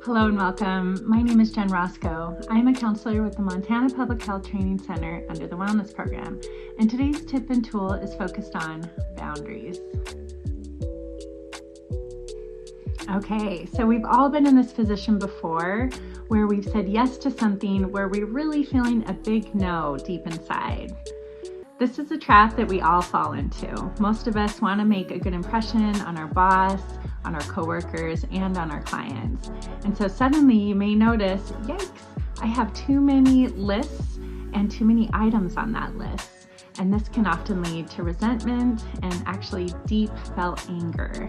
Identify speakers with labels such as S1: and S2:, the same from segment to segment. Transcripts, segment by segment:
S1: Hello and welcome. My name is Jen Roscoe. I am a counselor with the Montana Public Health Training Center under the Wellness Program, and today's tip and tool is focused on boundaries. Okay, so we've all been in this position before where we've said yes to something where we're really feeling a big no deep inside. This is a trap that we all fall into. Most of us want to make a good impression on our boss, on our coworkers, and on our clients. And so suddenly you may notice, yikes, I have too many lists and too many items on that list. And this can often lead to resentment and actually deep felt anger.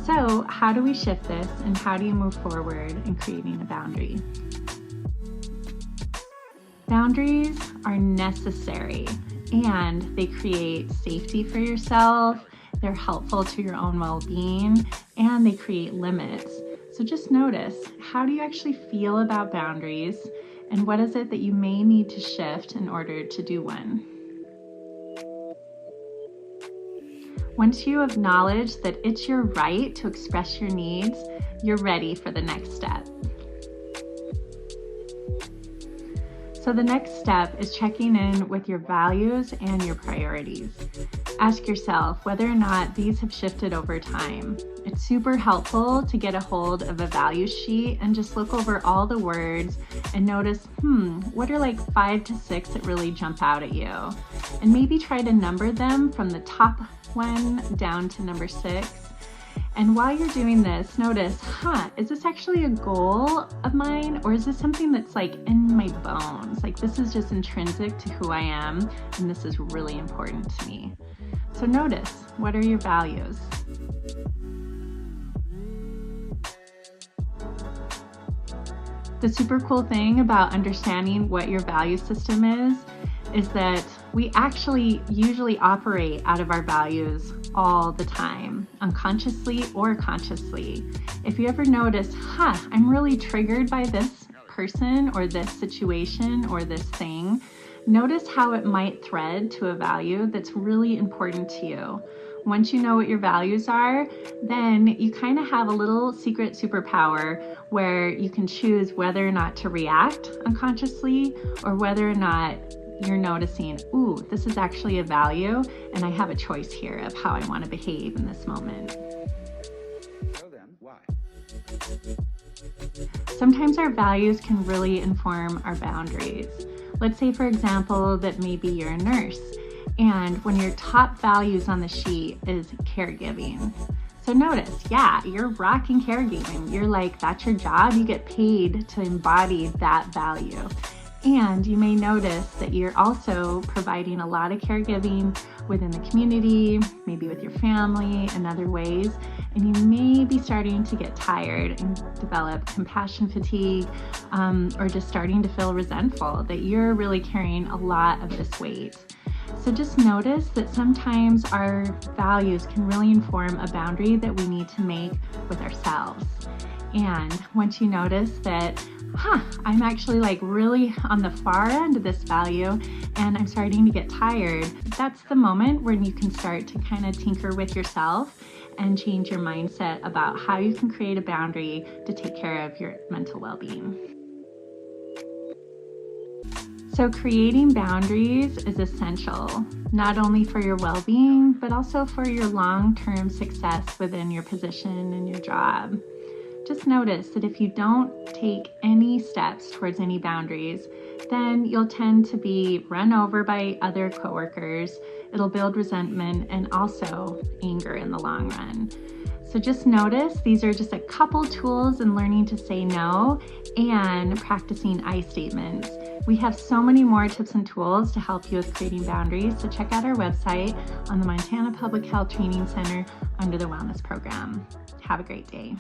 S1: So how do we shift this, and how do you move forward in creating a boundary? Boundaries are necessary and they create safety for yourself. They're helpful to your own well-being, and they create limits. So just notice, how do you actually feel about boundaries, and what is it that you may need to shift in order to do one? Once you acknowledge that it's your right to express your needs, you're ready for the next step. So the next step is checking in with your values and your priorities. Ask yourself whether or not these have shifted over time. It's super helpful to get a hold of a value sheet and just look over all the words and notice, what are like 5 to 6 that really jump out at you? And maybe try to number them from the top one down to number 6. And while you're doing this, notice, is this actually a goal of mine, or is this something that's like in my bones? Like this is just intrinsic to who I am, and this is really important to me. So notice, what are your values? The super cool thing about understanding what your value system is that we actually usually operate out of our values all the time, unconsciously or consciously. If you ever notice, I'm really triggered by this person or this situation or this thing, notice how it might thread to a value that's really important to you. Once you know what your values are, then you kind of have a little secret superpower where you can choose whether or not to react unconsciously, or whether or not you're noticing, this is actually a value and I have a choice here of how I want to behave in this moment.
S2: So then, why?
S1: Sometimes our values can really inform our boundaries. Let's say, for example, that maybe you're a nurse, and one of your top values on the sheet is caregiving. So notice, you're rocking caregiving. You're like, that's your job. You get paid to embody that value. And you may notice that you're also providing a lot of caregiving within the community, maybe with your family and other ways. And you may be starting to get tired and develop compassion fatigue, or just starting to feel resentful that you're really carrying a lot of this weight. So just notice that sometimes our values can really inform a boundary that we need to make with ourselves. And once you notice that, I'm actually like really on the far end of this value and I'm starting to get tired, that's the moment when you can start to kind of tinker with yourself and change your mindset about how you can create a boundary to take care of your mental well-being. So creating boundaries is essential, not only for your well-being, but also for your long-term success within your position and your job. Just notice that if you don't take any steps towards any boundaries, then you'll tend to be run over by other coworkers. It'll build resentment and also anger in the long run. So just notice these are just a couple tools in learning to say no and practicing I statements. We have so many more tips and tools to help you with creating boundaries, so check out our website on the Montana Public Health Training Center under the Wellness Program. Have a great day.